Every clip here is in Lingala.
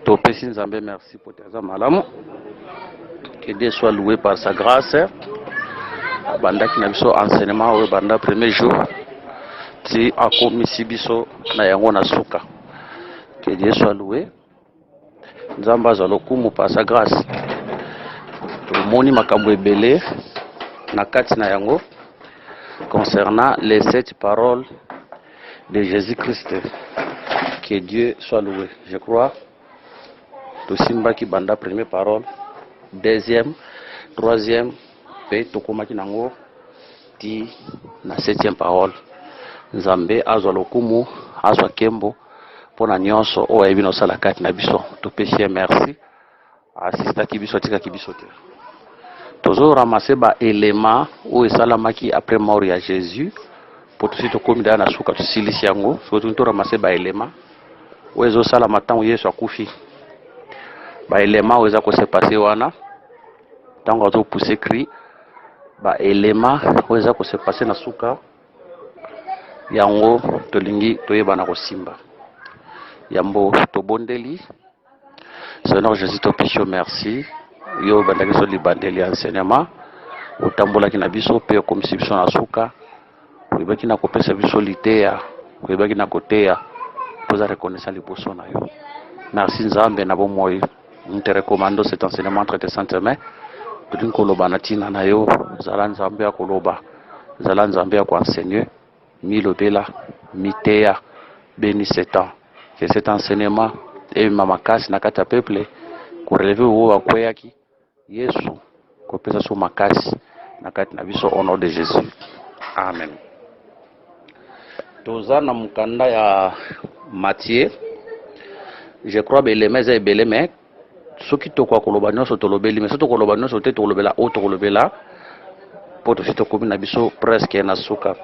Topesi Nzambe, merci pour tes malamu. Que Dieu soit loué par sa grâce. Banda qui n'a pas enseignement au banda premier jour. Si akomisi biso na yango na suka. Que Dieu soit loué. Nzamba zalokumu par sa grâce. Moni makambo ebele na kati na yango concernant les 7 paroles de Jésus-Christ. Que Dieu soit loué. Je crois to simba ki banda première parole, deuxième, troisième, pe tokoma ki nango ti na 7e parole. Nzambe azwa lokumu, azwa kembo pona nyonso o ebi no sala kati na biso. To péché merci. Assista ki biso tika ki biso te. Tozo ramasser ba élément o esalamaki après mort ya Jésus pour tout to komi da na suka to silisi yango, so to ramasser ba élément o ezo sala matango Yesu akufi. Ba élément o eza ko se passer wana tango to pousser cri ba élément o eza ko se passer na suka yango tolingi toyeba na kosimba yambo tobondeli. Seigneur Jésus to picho merci yo bandaki so libandeli enseignement utambolaki na biso pe comme si biso na suka oyebaki na kopesa biso liteya oyebaki na koteya poza reconnaissant liboso na yo. Merci Nzambe na bomoi. Nous te recommandons cet enseignement entre tes saintes mains. Tudin koloba na tina na yo zala Nzambe ya koloba zala Nzambe ya ko enseigner milobela miteya béni cet temps. Que cet enseignement et mamakasi na kata peuple ko relever wo akweyaki Yesu ko pesa so makasi na kati na biso au nom de Jésus. Amen. Toza na mukanda ya Matthieu. Je crois que les mains belé mais ce qui to kwa koloba nyonso tolobeli mais soto koloba nyonso te tolobela o tolobela poto fito komi na biso presque na suka.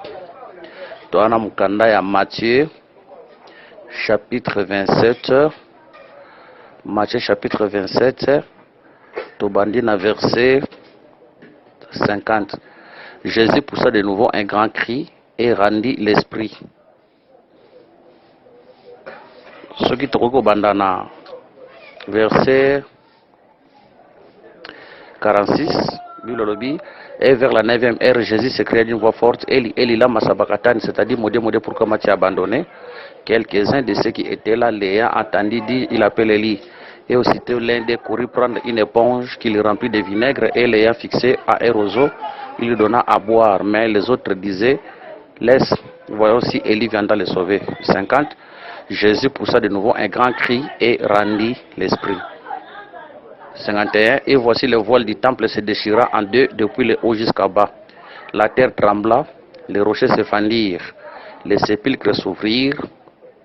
To ana mukanda ya Matthieu chapitre 27. Matthieu chapitre 27, Tobandi na verset 50. Jésus poussa de nouveau un grand cri et rendit l'esprit. Ce qui te bandana verset 46, Bilolobi, et vers la 9e heure, Jésus s'écria d'une voix forte, Eli, Eli, lama sabakatani, c'est-à-dire, modé, pourquoi m'as-tu abandonné? Quelques-uns de ceux qui étaient là, l'ayant entendu dire, il appelle Eli. Et aussitôt l'un des courut prendre une éponge qu'il remplit de vinaigre et l'ayant fixé à un roseau, il lui donna à boire. Mais les autres disaient, laisse, voyons si Eli viendra le sauver. 50. Jésus poussa de nouveau un grand cri et rendit l'esprit. 51. Et voici le voile du temple se déchira en deux depuis le haut jusqu'à bas. La terre trembla, les rochers se fendirent, les sépulcres s'ouvrirent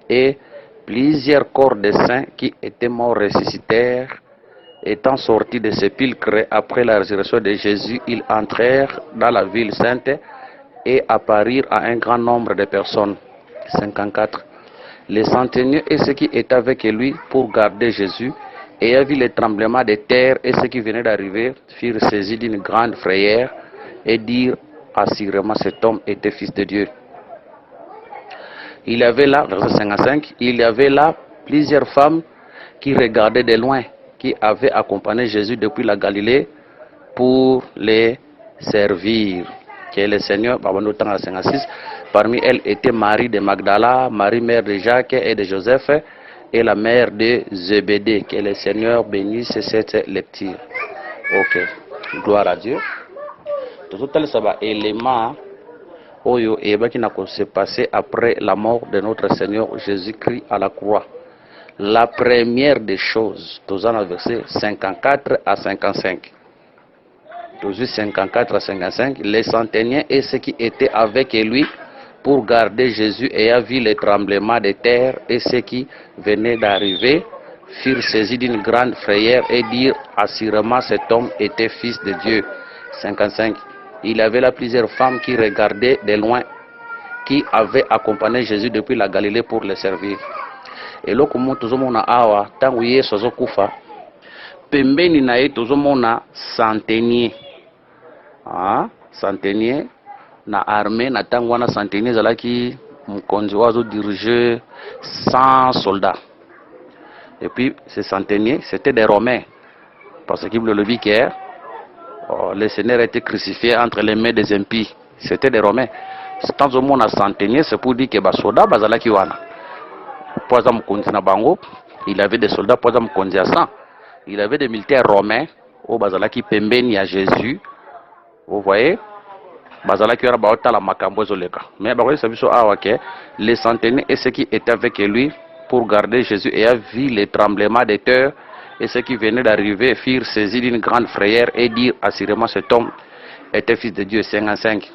et plusieurs corps de saints qui étaient morts ressuscitèrent. Étant sortis des sépulcres après la résurrection de Jésus, ils entrèrent dans la ville sainte et apparurent à un grand nombre de personnes. 54. Les centeniers et ceux qui étaient avec lui pour garder Jésus, ayant vu le tremblement de terre et ceux qui venaient d'arriver, furent saisis d'une grande frayeur et dirent assurément cet homme était fils de Dieu. Il y avait là, verset 55, il y avait là plusieurs femmes qui regardaient de loin, qui avaient accompagné Jésus depuis la Galilée pour les servir. Que le Seigneur, parmi elles était Marie de Magdala, Marie mère de Jacques et de Joseph, et la mère de Zébédée. Que le Seigneur bénisse cette lecture. Ok, gloire à Dieu. Tout ça va élément oyo ebaki na ko se passer après la mort de notre Seigneur Jésus-Christ à la croix. La première des choses, dans le verset 54 à 55. 54 à 55, les centeniers et ceux qui étaient avec lui pour garder Jésus ayant vu le tremblement de terre et ceux qui venaient d'arriver furent saisis d'une grande frayeur et dirent assurément cet homme était fils de Dieu. 55. Il y avait là plusieurs femmes qui regardaient de loin, qui avaient accompagné Jésus depuis la Galilée pour le servir. Et là, comme tozomona awa, tangu Yesu azokufa, pembeni na ye tozomona centenier. Centenier na armée na tangu wana centenier zalaki mkonzi wazo diriger 100 soldats. Et puis ces centeniers, c'était des Romains. Parce que le vicaire, le Seigneur a été crucifié entre les mains des impies. C'était des Romains. Quand on a centenier, c'est pour dire que les soldats, il avait des soldats, il avait des militaires romains, au Bazalaki Pembeni à Jésus. Vous voyez? Bazalaki la makambo zoleka. Mais les centeniers et ceux qui étaient avec lui pour garder Jésus et a vu les tremblements de terre et ceux qui venaient d'arriver firent saisis d'une grande frayeur et dirent assurément cet homme était fils de Dieu 55.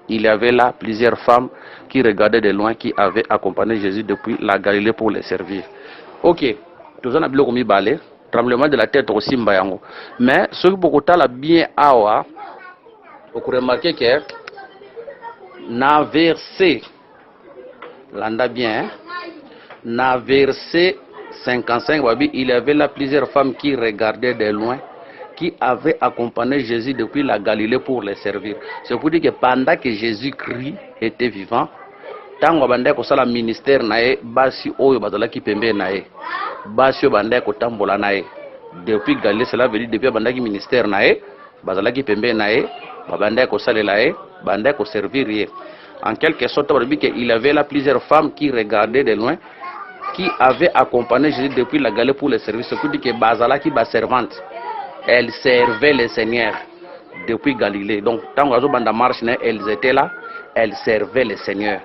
Il y avait là plusieurs femmes qui regardaient de loin, qui avaient accompagné Jésus depuis la Galilée pour les servir. Ok, tout ça n'a pas commis balai, tremblement de la tête aussi mbayango. Mais ce que beaucoup de bien awa, vous remarquez que na verset, l'anda bien, na verset 55, il y avait là plusieurs femmes qui regardaient de loin, qui avaient accompagné Jésus depuis la Galilée pour les servir. C'est pour dire que pendant que Jésus-Christ était vivant, tant que vous avez ministère nae, basi oyo bazala ki pembe nae, basi banda ko tambola nae. Depuis Galilée, cela veut dire depuis banda ki ministère nae, bazala ki pembe nae, banda ko salela nae, banda ko servir. En quelque sorte, il avait là plusieurs femmes qui regardaient de loin, qui avaient accompagné Jésus depuis la Galilée pour les servir. C'est pour dire que bazala ki ba servante. Elles servaient le Seigneur depuis Galilée. Donc, tant que marche, elles étaient là, elles servaient le Seigneur.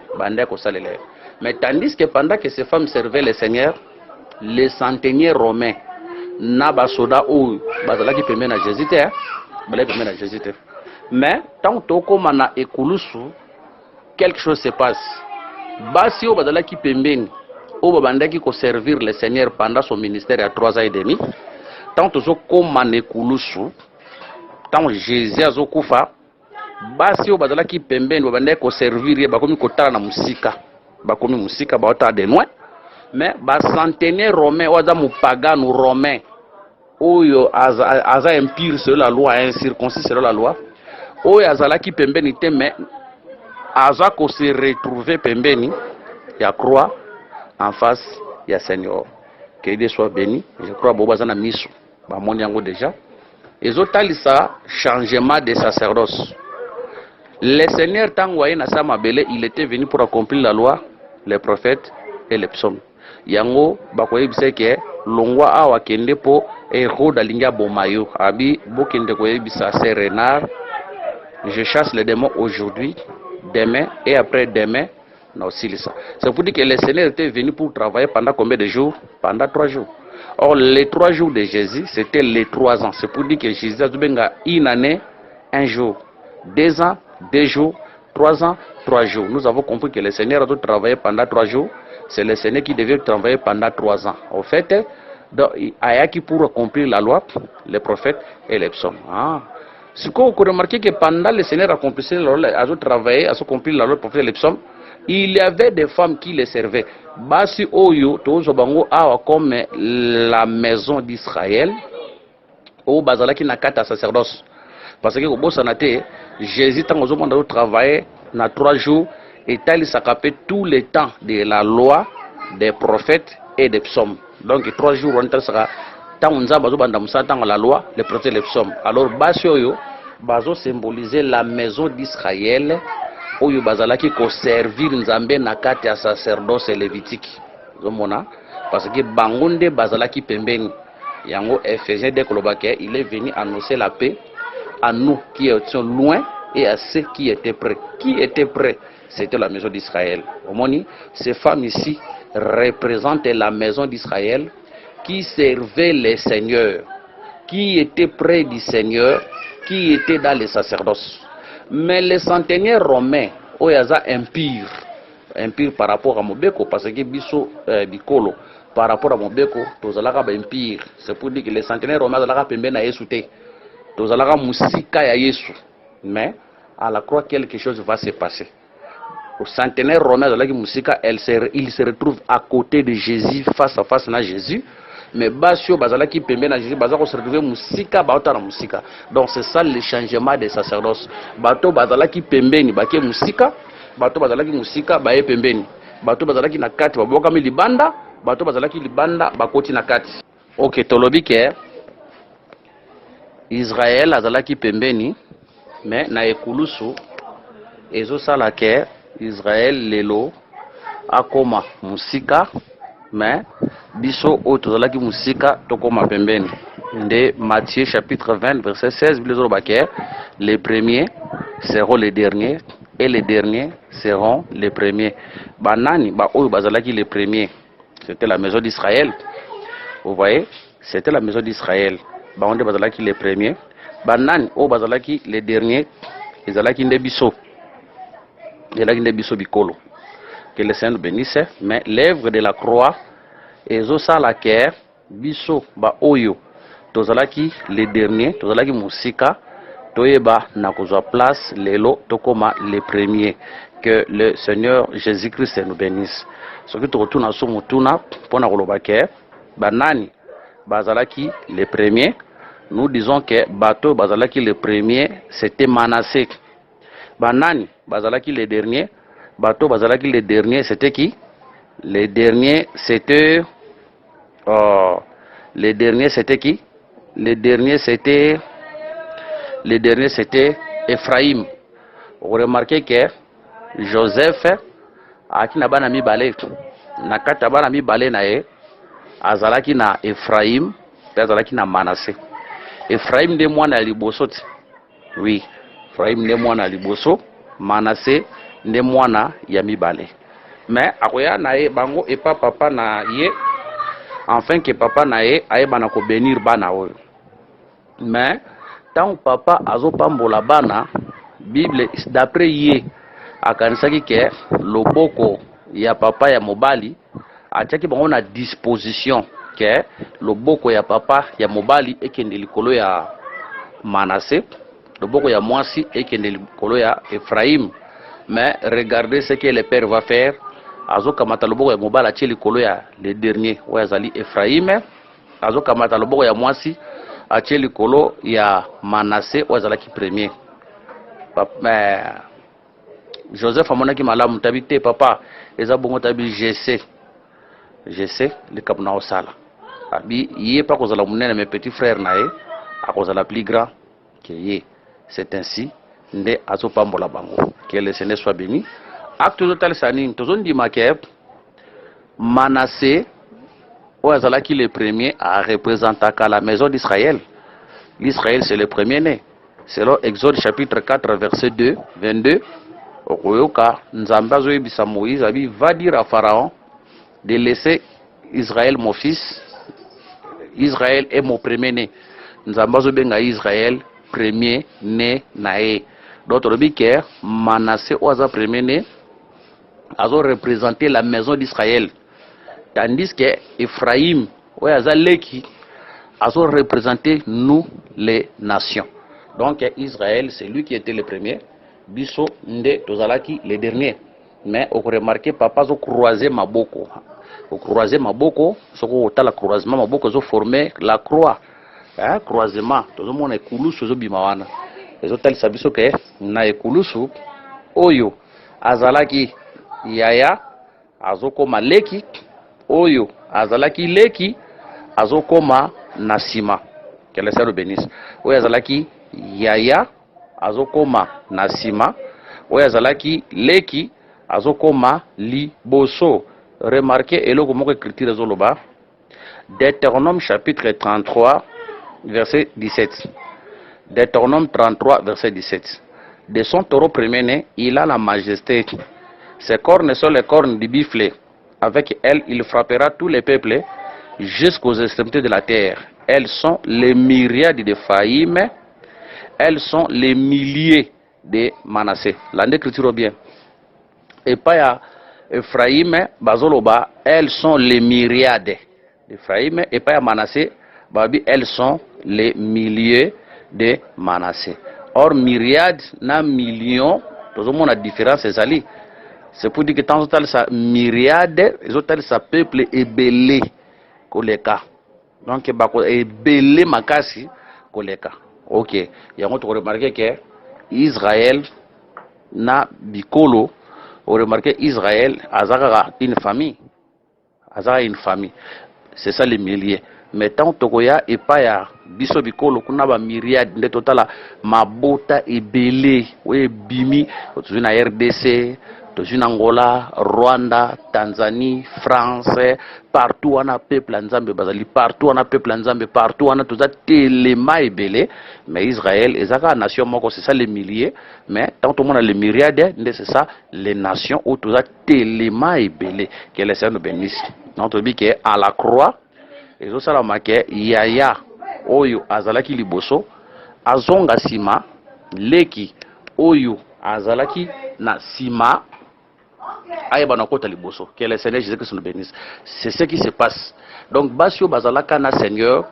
Mais tandis que pendant que ces femmes servaient le Seigneur, les centeniers romains, Nabasoda ou Bazala qui permet à Jésus, mais tant que mana ekulusu, quelque chose se passe. Basi ou Bazala qui permet au Babanda qui servir le Seigneur pendant son ministère à 3 ans et demi. Tant que tant Jésus a zokufa basi o bazala ki pembeni babande ko servir bakomi kotala na musika bakomi musika baota de loin mais ba centenaire romain oza mupagano romain oyo aza empire selon la loi incirconcis selon la loi oyo azala ki pembeni te mais aza ko se retrouver pembeni ya croix en face ya Seigneur. Que Dieu soit béni. Je crois bobaza na miso ba moni yango déjà. Ezotalisa changement de sacerdoce. Le Seigneur Tangwaye na Samabele, il était venu pour accomplir la loi, les prophètes et les psaumes. Yango bakoye biseke longwa awa kende po roda linga bomayo abi bokende koye bisa renard. Je chasse les démons aujourd'hui, demain et après demain. C'est pour dire que le Seigneur était venu pour travailler pendant combien de jours? Pendant 3 jours. Or, les 3 jours de Jésus, c'était les 3 ans. C'est pour dire que Jésus a une année, 1 jour. 2 ans, 2 jours. 3 ans, 3 jours. Nous avons compris que le Seigneur a dû travailler pendant 3 jours. C'est le Seigneur qui devait travailler pendant 3 ans. En fait, il y a qui pour accomplir la loi, les prophètes et les psaumes. Ce qu'on peut remarquer que pendant le Seigneur accomplissait la loi, a dû travailler, a accompli la loi, les prophètes et les psaumes, il y avait des femmes qui les servaient. Basi Oyo, Tozobango, Awa, comme la maison d'Israël, au Bazalaki Nakata sacerdoce. Parce que au Bossanate, Jésus, tant que travaillé, na 3 jours, et il s'accapait tout le temps de la loi, des prophètes et des psaumes. Donc 3 jours, on sera tant on a la loi, les prophètes et les psaumes. Alors Basi Oyo, Bazo symbolisait la maison d'Israël. Oyo bazalaki ko servir nzambe na kati ya sacerdoce lévitique zomona parce que bangonde bazalaki pembeni yango Ephésiens de Kolobake il est venu annoncer la paix à nous qui étions loin et à ceux qui étaient près c'était la maison d'Israël. Omoni ces femmes ici représentent la maison d'Israël qui servait les seigneurs, qui étaient près du Seigneur, qui étaient dans les sacerdoces. Mais les centenaires romains, oyaza empire par rapport à Mobeko, parce que biso bikolo par rapport à Mobeko, tozalaka ba empire. C'est pour dire que les centenaires romains zalaka pembe na Yesu te. Tozalaka musika ya Yesu. Mais à la croix quelque chose va se passer. Au centenaire romain zalaki musika, il se retrouve à côté de Jésus, face à face na Jésus. Mais basio bazalaki pembe na Jésus bazako se retrouver musika baota na musika. Donc c'est ça le changement des sacerdoces. Bato bazalaki pembeni bake musika, bato bazalaki musika baye pembeni. Bato bazalaki na kati baboka mi libanda, bato bazalaki libanda bakoti na kati. Ok, tolobi ke Israël azalaki pembeni, mais na ekulusu ezosala ke Israël lelo akoma musika, mais biso oyo tozalaki musika tokoma pembeni. De Matthieu chapitre 20 verset 16 les premiers seront les derniers et les derniers seront les premiers. Banani ba oyo bazalaki les premiers, c'était la maison d'Israël. Vous voyez, c'était la maison d'Israël. Ba onde bazalaki les premiers. Banani oyo bazalaki les derniers, ezalaki nde biso. Ezalaki nde biso bikolo. Que le Seigneur bénisse, mais l'œuvre de la croix ezosala ke biso ba oyo tozalaki les derniers, tozalaki musika, toyeba na kozwa place lelo tokoma les premiers. Que le Seigneur Jésus-Christ nous bénisse. Ce que tu retournes à son mutuna pour na koloba ke banani bazalaki les premiers. Nous disons que bateau bazalaki les premiers, c'était Manassé. Banani bazalaki les derniers, bateau bazalaki les derniers, c'était qui? Les derniers c'était les derniers c'était qui? Les derniers c'était Ephraim. Vous remarquez que Joseph aki na bana mibale, na kata bana mibale na ye azalaki na Ephraim pe azalaki na Manassé. Ephraim nde mwana ya liboso ti. Oui, Ephraim nde mwana ya liboso, Manassé nde mwana ya mibale. Mais akoya na ye bango epa papa na ye, enfin que papa na ye ayeba na ko bénir bana oyo. Mais tant papa azopambola bana, Bible d'après ye akanisaki ke loboko ya papa ya mobali atiaki bango na disposition ke loboko ya papa ya mobali ekende likolo ya Manassé, loboko ya mwasi ekende likolo ya Ephraim. Mais regardez ce que le père va faire. Azokamata loboko ya mobali atie likolo ya le dernier oyo azali Ephraim, azokamata loboko ya mwasi atie likolo ya Manassé oyo azalaki premier. Joseph amonaki malamu tabi te papa eza bongo tabi je sais likambo na osala abi ye pa kozala munene mes petits frères na ye akozala plus grand que ye. C'est ainsi nde azopambola bango. Que le Seigneur soit béni. Acte totalisa nini tozondima ke Manassé oyo azalaki le premier a représentaka la maison d'Israël. L'Israël c'est le premier né. Selon Exode chapitre 4 verset 22, okoyoka Nzambe azoyebisa Moïse abi va dire à Pharaon de laisser Israël mon fils. Israël est mon premier né. Nzambe azobenga Israël premier né na ye. D'autres lobi ke Manassé oza premier né azo représenter la maison d'Israël. Tandis que Ephraim oza leki azo représenter nous les nations. Donc Israël c'est lui qui était le premier. Biso nde tozalaki les derniers. Mais on remarque papa zo croiser maboko. Au croiser maboko, ce qu'on la croisement maboko zo former la croix. Hein, croisement, tout le monde est kulusu zo bimawana. Les hôtels sabiso ke na ekulusu oyo azalaki yaya azokoma leki, oyo azalaki leki azokoma nasima. Que le Seigneur bénisse. Oyo azalaki yaya azokoma nasima, oyo azalaki leki azokoma liboso. Remarquez eloko moko écriture zoloba Deutéronome chapitre 33 verset 17. Deutéronome 33 verset 17. De son taureau premier-né, il a la majesté. Ses cornes sont les cornes du buffle. Avec elles, il frappera tous les peuples jusqu'aux extrémités de la terre. Elles sont les myriades de Phaïm. Elles sont les milliers de Manassé. L'année écriture bien. Et pas Ephraim, Bazoloba, elles sont les myriades d'Ephraim. Et pas Manassé, Babi, elles sont les milliers de Manassé. Or, myriade, na million, tout le monde a différence, c'est pour dire que tant que ça myriade, les autres ça peuple est belé, koleka. Donc, est belé makasi, koleka. Ok. Il y a un autre remarqué que Israël na bikolo, on remarque Israël, azaka une famille. azaka une famille. C'est ça les milliers. Mais tant tokoya et pas ya biso bikolo kuna ba myriade nde totala mabota ebele we bimi tozwi na RDC, tozwi na Angola, Rwanda, Tanzanie, France, partout wana peuple nzambe bazali, partout wana peuple nzambe, partout wana toza telema ebele. Mais Israël ezaka nation moko, c'est ça les milliers. Mais tant tout le monde a les myriades, c'est ça les nations où toza telema ebele. Que le Seigneur nous bénisse. Notre dit que à la croix ezosala ke yaya oyo azalaki liboso azonga sima leki oyo azalaki na sima ayeba na kota liboso. Que le Seigneur Jésus Christ nous bénisse. C'est ce qui se passe. Donc basio bazalaka na Seigneur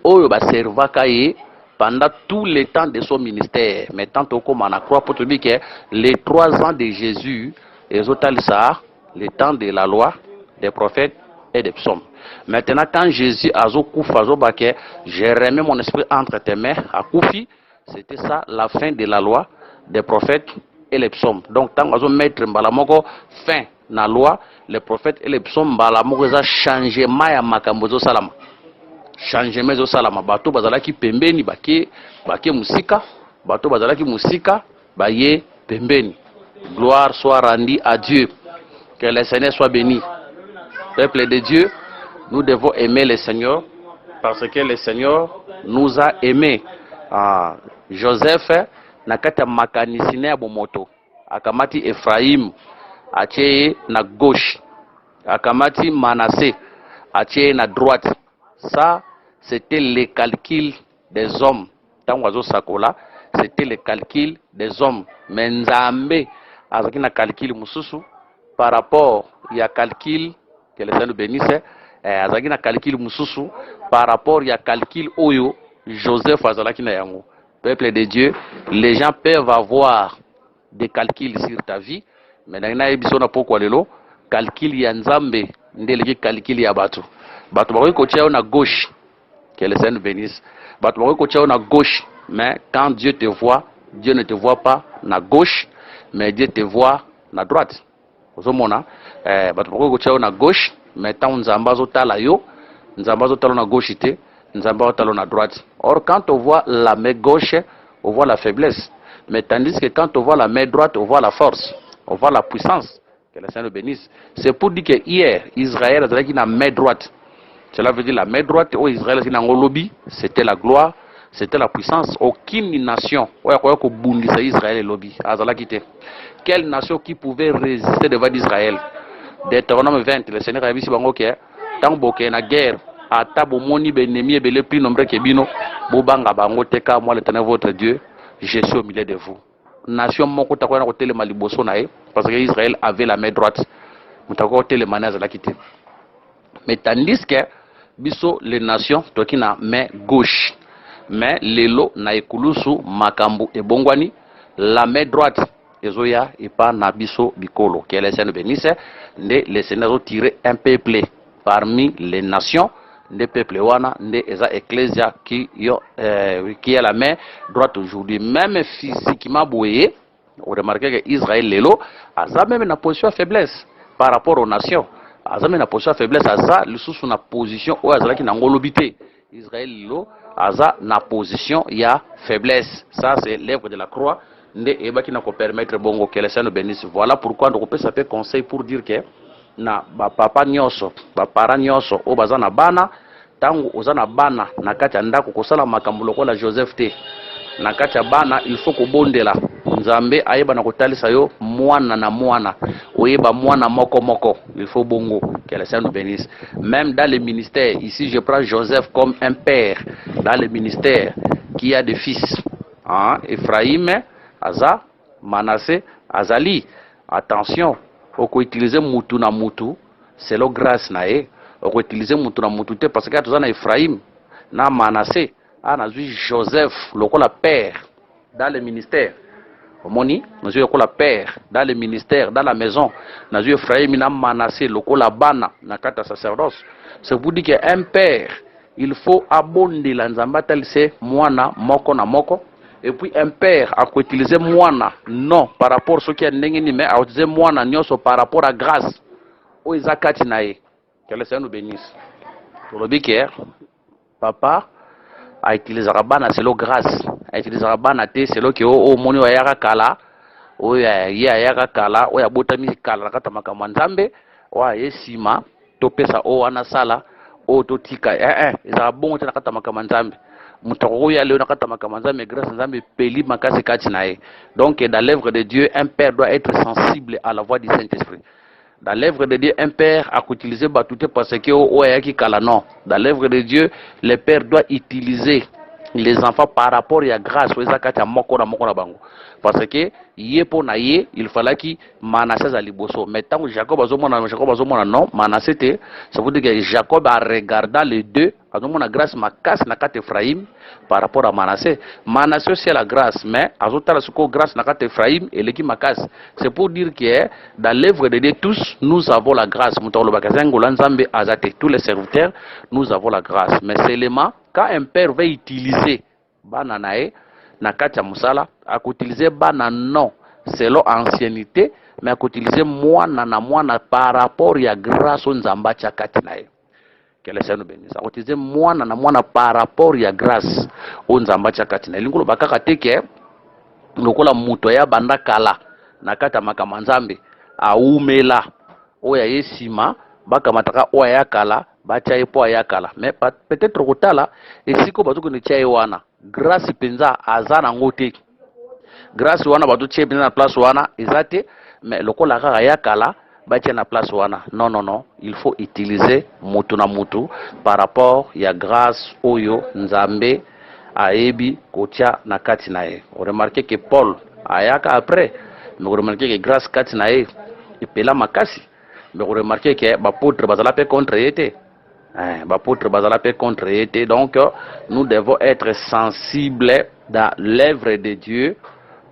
oyo baservaka ye pendant tout le temps de son ministère. Mais tant comme on a croix pour te dire que les 3 ans de Jésus ezotalisa le temps de la loi, des prophètes et des psaumes. Maintenant, quand Jésus a dit j'ai remis mon esprit entre tes mains, à Koufi, c'était ça la fin de la loi, des prophètes et les psaumes. Donc, tant que mettre Mbalamoko fin la loi, les prophètes et les psaumes, Mbalamoko a changé Maya Makambozo Salama. Changement zo salama. Bato bazalaki pembeni, bake musika, bato bazalaki musika, baye pembeni. Gloire soit rendue à Dieu. Que le Seigneur soit béni. Peuple de Dieu, nous devons aimer le Seigneur parce que le Seigneur nous a aimés. Joseph nakata makanisine ya bomoto akamati Ephraim atie na gauche, akamati Manassé atie na droite. Ça c'était les calculs des hommes. Tango sakola, c'était les calculs des hommes. Mais Nzambe azaki na calcul mususu par rapport ya calcul que le Seigneur nous bénisse. Azaki na calcul mususu par rapport ya calcul oyo Joseph azalaki na yango. Peuple de Dieu, les gens peuvent avoir des calculs sur ta vie, mais na ebiso na poko lelo calcul ya Nzambe ndeleki calcul ya bato. Bato bakoki kotia na gauche, que le Seigneur nous bénisse. Bato bakoki kotia na gauche, mais quand Dieu te voit, Dieu ne te voit pas na gauche, mais Dieu te voit na droite. Ozomona bato bakoki kotia na gauche, mais tant Nzamba zotala yo, Nzamba zotala na gauche te, Nzamba zotala na droite. Or quand on voit la main gauche, on voit la faiblesse. Mais tandis que quand on voit la main droite, on voit la force, on voit la puissance. Que le Seigneur nous bénisse. C'est pour dire que hier, Israël a dit la main droite. Cela veut dire la main droite où Israël a lobby, c'était la gloire, c'était la puissance. Aucune nation, Israël lobby. Quelle nation qui pouvait résister devant Israël? Deutéronome 20, le Seigneur a dit que tant que la guerre, à tabo moni benemi le plus nombreux que bino, bobanga bango teka moi l'Éternel votre Dieu, je suis au milieu de vous. Nation moko takwena ko tele maliboso nae parce que Israël avait la main droite. Mutako tele manaz la quitter. Mais tandis que biso les nations toki na main gauche. Mais lelo na ekulusu makambu e bongwani la main droite ezoya et pas na biso bikolo. Que le Seigneur bénisse, les Seigneurs ont tiré un peuple parmi les nations. Des peuples wana des ecclésia qui a la main droite aujourd'hui. Même physiquement boyé, on remarque que Israël lelo a même une position de faiblesse par rapport aux nations. A même une position de faiblesse, a le sous une position où Azala qui n'a ngolobité. Israël lelo a na position il y a faiblesse. Ça c'est l'œuvre de la croix. Et qui n'a permettre bongo que les Seigneur bénisse. Voilà pourquoi on peut s'appeler conseil pour dire que na ba papa nyoso ba para nyoso o bazana bana tangu ozana bana na kati ya ndako kosala makambo lokola Joseph te na kati ya bana il faut kobondela Nzambe ayeba na kotalisa yo mwana na mwana oyeba mwana moko moko il faut bongo que le Seigneur nous bénisse. Même dans les ministères ici je prends Joseph comme un père dans les ministères qui a des fils Ephraim Aza Manassé Azali. Attention, on peut utiliser mutu na mutu, c'est le grâce nae. On peut utiliser mutu na mutu parce que tu as Ephraim, na Manassé, na Joseph, le père dans le ministère. Moni, nous avons le père dans le ministère, dans la maison. Nous avons Ephraim, na Manassé, le bana, na kata sacerdoce. C'est pour dire qu'un père, il faut abonder l'anzambatel, c'est mwana moko na moko. Et puis un père a utilisé moana non par rapport à ce qui est n'engeni mais a utilisé moana nyoso par rapport à grâce o izakati nae Que le Seigneur nous bénisse. Pour le biquet, papa a utilisé Rabana, c'est l'eau grâce. A utilisé Rabana, c'est l'eau qui est au moni wa yaka kala. Oya yaka kala, oya botami kala, kata makamanzambe, oya yesima, topesa o wana sala, o totika, isa bongo tena kata makamanzambe. Mutoko ya leo nakata makamanzambe, grâce nzambe peli makasi kati nae. Donc dans l'œuvre de Dieu, un père doit être sensible à la voix du Saint-Esprit. Dans l'œuvre de Dieu, un père a utilisé Batouté parce que Oyaki Kala non. Dans l'œuvre de Dieu, le père doit utiliser les enfants par rapport à la grâce. Parce que yepo na ye, il fallait qu'il Manassé à liboso. Mais tant que Jacob a non, Manassé te, ça veut dire que Jacob a regardé les deux, a la grâce ma casse na kat Ephraim par rapport à Manassé. Manassé c'est la grâce, mais a la grâce na kat Ephraim et l'équipe ma casse. C'est pour dire que dans l'œuvre de Dieu tous, nous avons la grâce. Tous les serviteurs, nous avons la grâce. Mais seulement quand un père veut utiliser bananae na katia musala a utiliser bana non selon ancienneté mais a utiliser mwana na mwana par rapport à grâce nzamba cha kati nae. Que le Seigneur nous bénisse. A utiliser mwana na mwana par rapport à grâce nzamba cha kati nae. Lingulo bakaka teke lokola muto ya banda kala na kata makamanzambe a umela oya yesima baka mataka oya ya kala bacha epo ya kala. Mais peut-être kotala esiko bazuko ni chai wana grâce penza azana ngote grâce wana batu che penza na place wana ezate mais lokola kaka ya kala bacha na place wana non il faut utiliser mutu na mutu par rapport ya grâce oyo nzambe aebi kotia na kati nae. On remarque que Paul ayaka après mais on remarque que grâce kati nae ipela makasi mais on remarque que bapôtre bazala pe contre été. Donc, nous devons être sensibles dans l'œuvre de Dieu.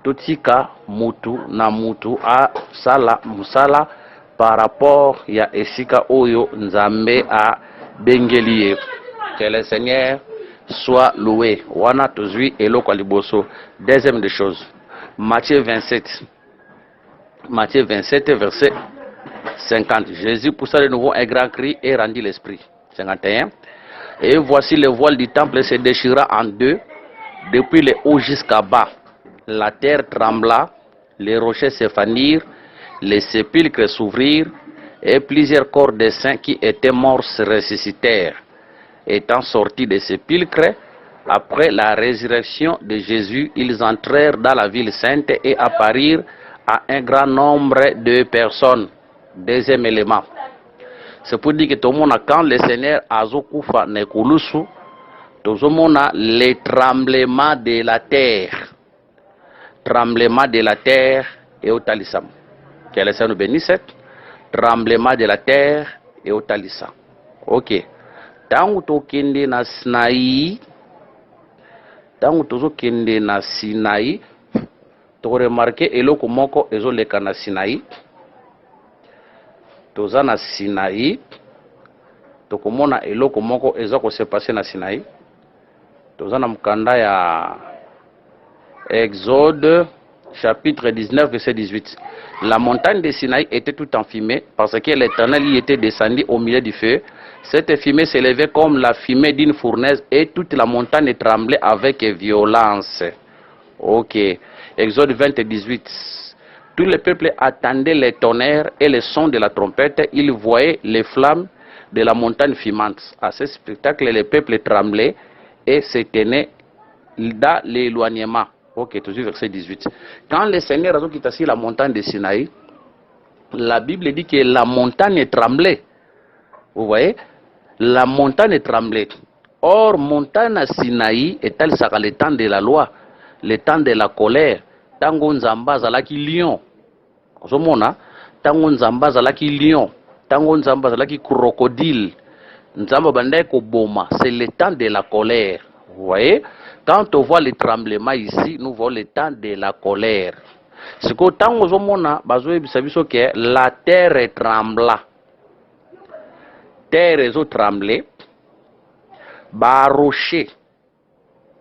Tutika mutu na mutu a sala musala par rapport ya esika oyo nzambe a bengelie. Que le Seigneur soit loué. Wana tozui eloko liboso. Deuxième des choses. Matthieu 27, verset 50. Jésus poussa de nouveau un grand cri et rendit l'esprit. 51. Et voici le voile du temple se déchira en deux, depuis le haut jusqu'à bas. La terre trembla, les rochers se fendirent, les sépulcres s'ouvrirent, et plusieurs corps des saints qui étaient morts se ressuscitèrent. Étant sortis des sépulcres, après la résurrection de Jésus, ils entrèrent dans la ville sainte et apparurent à un grand nombre de personnes. Deuxième élément. C'est pour dire que tout le monde, quand le Seigneur a zokufa nekulusu, tout le monde a le tremblement de la terre. Tremblement de la terre et au talisam. Que le Seigneur nous bénisse. Tremblement de la terre et au talisam. Ok. Tangu to kende na Sinaï, tu remarqué eloko moko ezoleka na Sinaï. Toza na Sinaï, tokomona eloko moko ezoko se passer na Sinaï. Toza na mukanda ya Exode chapitre 19 verset 18. La montagne de Sinaï était tout enfumée parce que l'Éternel y était descendu au milieu du feu. Cette fumée s'élevait comme la fumée d'une fournaise et toute la montagne tremblait avec violence. Ok. Exode 20 18. Tout le peuple attendait les tonnerres et le son de la trompette. Ils voyaient les flammes de la montagne fumante. À ce spectacle, le peuple tremblait et se tenait dans l'éloignement. Ok, toujours verset 18. Quand le Seigneur a quitté la montagne de Sinaï, la Bible dit que la montagne tremblait. Vous voyez? La montagne tremblait. Or, montagne à Sinaï est-elle le temps de la loi, le temps de la colère? Tango nzamba zalaki lion. Ozomona, tango nzamba zalaki lion, tango nzamba zalaki crocodile. Nzamba bandai ko boma, c'est le temps de la colère. Vous voyez? Quand on voit le tremblement ici, nous voyons le temps de la colère. Ce que tango ozomona, bazoe bisabiso que la terre trembla. Terre ezo tremblé. Ba rocher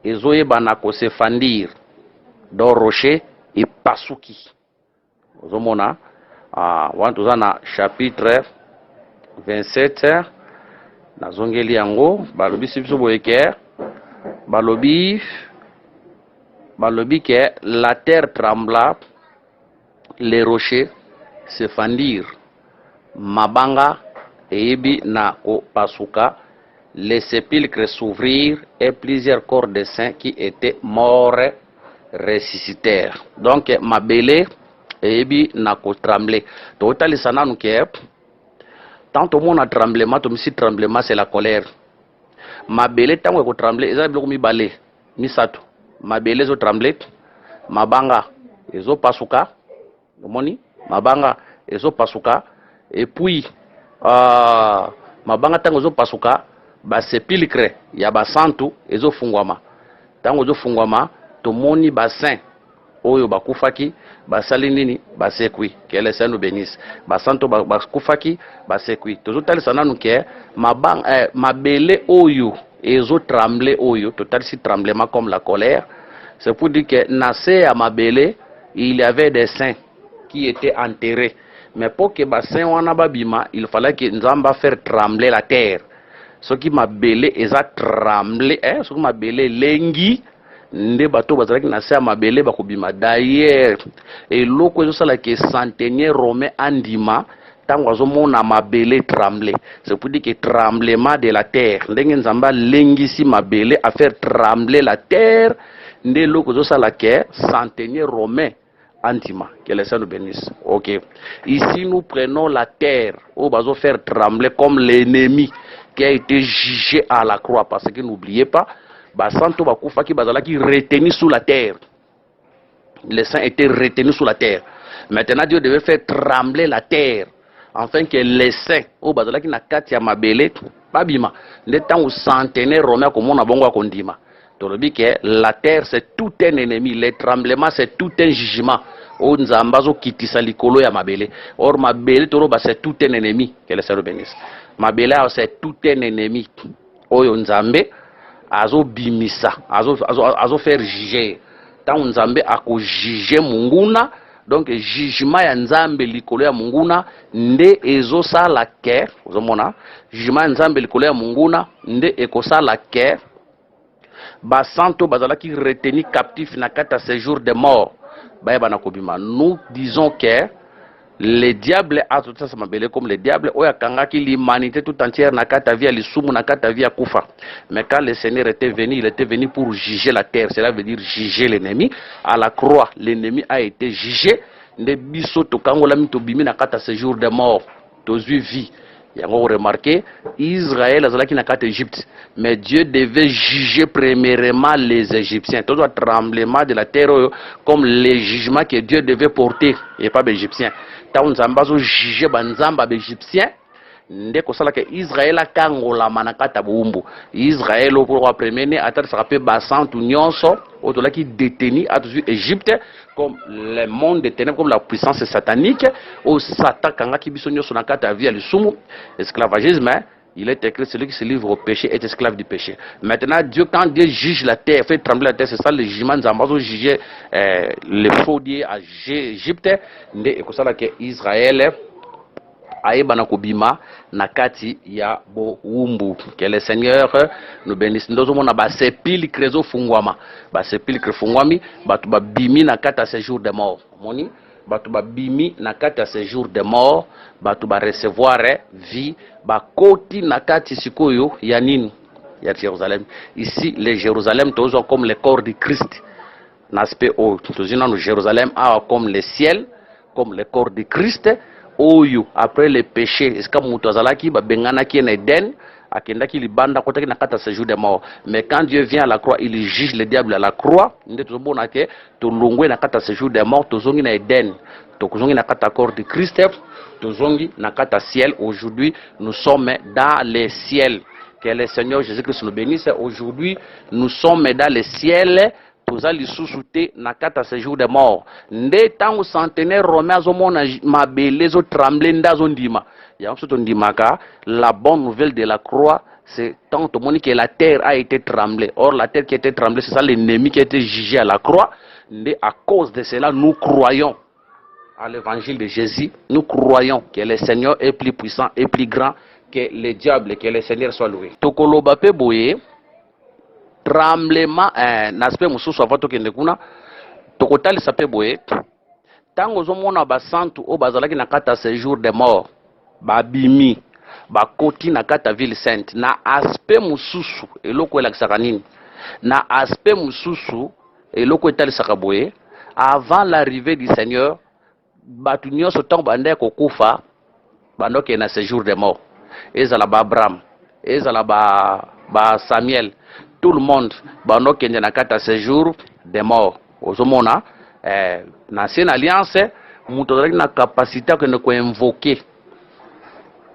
ezoye banako se fandir. Dans rocher et pasuki. Ozomona, wantuza na chapitre 27 nazongeli yango balobi biso boyeke balobi que la terre trembla, les rochers se fendirent, mabanga ebi na pasuka, les sépulcres s'ouvrirent et plusieurs corps de saints qui étaient morts ressuscitèrent. Donc mabele ebi na ko trembler. Totalisa nanu ke tant au monde a tremblement, to misi tremblement c'est la colère. Mabele tango ko trembler, eza biloko mi balé, mi sato. Mabele zo tremble, mabanga ezo pasuka, moni mabanga ezo pasuka, et puis mabanga tango ezo pasuka, ba sepulcre ya ba santu ezo fungwama. Tango ezo fungwama, to moni ba saint oyo bakufaki basali nini basekwi, que le Seigneur nous bénisse. Ba santu bakufaki basekwi. Tozo talisa nanu ke mabanga mabele oyo ezo tremble oyo, total si tremblement comme la colère. C'est pour dire que Nassé à Mabele, il y avait des saints qui étaient enterrés. Mais pour que les saints wana babima, il fallait que Nzamba faire trembler la terre. Ce qui Mabele est à trembler, ce qui Mabele lengi, nde bato bazalaki Nassé à Mabele bakobima. D'ailleurs, et loko ezosala que centenier romain andima, tango azomona mabele trembler. C'est pour dire que tremblement de la terre. Ndenge Nzamba lengisi mabele à faire trembler la terre. Ndé loko zosala que centenier romain andima. Que le Seigneur nous bénisse. Ok. Ici nous prenons la terre où bazo faire trembler comme l'ennemi qui a été jugé à la croix. Parce que n'oubliez pas, basanto bakufa ki bazala ki retenu sous la terre. Les saints étaient retenus sous la terre. Maintenant Dieu devait faire trembler la terre. Afin que les saints, au bazalaki na kati ya mabele, babima, le temps où centenaire romain comme on a bongo kondima. Tolobi que la terre c'est tout un ennemi, les tremblements c'est tout un jugement. O nzambazo kitisa likolo ya mabele. Or mabele toroba c'est tout un ennemi, que le Seigneur bénisse. Mabele c'est tout un ennemi. Oyo nzambe azo bimisa, azo faire juger. Tant nzambe ako juger munguna. Donc jugement ya nzambe likolo ya munguna nde ezosala ke ozomona jugement ya nzambe likolo ya munguna nde ekosala ke basanto bazalaki retenu captif na kata séjour de mort baye bana kobima. Nous disons que le diable a tout ça mabele comme le diable oya kangaki l'humanité tout entière na kata via lisumu na kata via kufa. Mais quand le Seigneur était venu, il était venu pour juger la terre, cela veut dire juger l'ennemi. À la croix, l'ennemi a été jugé. Ne biso to kangola mi to bimi na kata séjour de mort, to vie. Yango remarqué, Israël azalaki na kata Égypte, mais Dieu devait juger premièrement les Égyptiens. Tout le tremblement de la terre comme les jugements que Dieu devait porter et pas les Égyptiens. Tant nzambazo juger banzamba égyptien. Ndeko sala ke Israël akangola manakata bumbu. Israël au roi premier atata sakape basantu nyonso otolaki détenu à Égypte comme le monde des ténèbres, comme la puissance satanique au Satan kangaki biso nyonso nakata via le sumu esclavagisme. Il est écrit celui qui se livre au péché est esclave du péché. Maintenant Dieu quand Dieu juge la terre, fait trembler la terre, c'est ça le jugement nzambazo juger les fraudiers à Égypte. Nde ekosala ke Israël aïbana kobima nakati ya bo wumbu. Que le Seigneur nous bénisse. Ndozo mona ba sepulcre zo fungwama, ba sepulcre fungwami, batu ba bimi nakata séjour de mort. Moni batu ba bimi nakata séjour de mort, batu ba recevoir vie, ba koti nakati sikoyo ya nini ya Jérusalem. Ici les Jérusalem tozo comme le corps du Christ. N'aspect au tozina no Jérusalem a comme le ciel, comme le corps du Christ. Oyo après le péché est-ce que mutu azalaki ba bengana ki en Eden akendaki libanda kotaki na kata séjour de mort. Mais quand Dieu vient à la croix, il juge le diable à la croix. Nde tozobona ke tolongwe na kata séjour de mort, tozongi na Eden, tozongi na kata corps de Christ, tozongi na kata ciel. Aujourd'hui nous sommes dans le ciel. Que le Seigneur Jésus-Christ nous bénisse. Aujourd'hui nous sommes dans le ciel. Tozali sous-souté na kata séjour de mort. Nde tango centenaire romain azomona mabele zo tremble ndazo ndima. Ya soto ndimaka la bonne nouvelle de la croix, c'est tant au monde que la terre a été tremblée. Or la terre qui a été tremblée, c'est ça l'ennemi qui a été jugé à la croix. Nde à cause de cela nous croyons à l'évangile de Jésus, nous croyons que le Seigneur est plus puissant et plus grand que le diable, que le Seigneur soit loué. Tokoloba pe boye, tremblement, n'aspect mususu avant tokende kuna, tokotali sape boye, tango zomona basantu o bazalaki na kata séjour de mort, babimi, bakoti na kata ville sainte, na aspect mususu, eloko elakisaka nini? Na aspect mususu, eloko etalisaka boye, avant l'arrivée du Seigneur, batu nyonso tango bande kokufa, bandoke na séjour de mort. Ezala ba Abraham, ezala ba Samuel, tout le monde bandoke na kata séjour de mort. Ozomona, na ancienne alliance, muto na capacité ko invoquer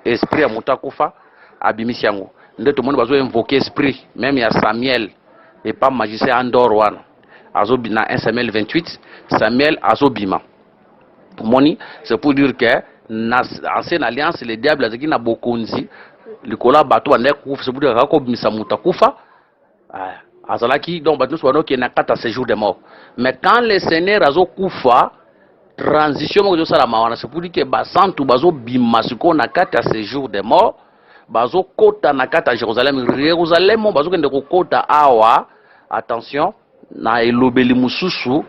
esprit ya muta kufa abimisi yango. Nde tout le monde bazo invoquer esprit, même ya Samuel et pas magicien Andor wana. Azobi na 1 Samuel 28, Samuel azobima. Moni, c'est pour dire que dans l'ancienne alliance, le diable a dit qu'il y a beaucoup de le cola bateau en est c'est pour dire que misa muta kufa. Azalaki donc bateau soit donc il y a 4 séjours de mort. Mais quand le Seigneur azo kufa, transition mo ça la mawana, c'est pour dire que basantu bazo bima siko na 4 séjours de mort, bazo kota na 4 Jérusalem, Jérusalem bazo kende ko kota awa. Attention, na elobeli mususu.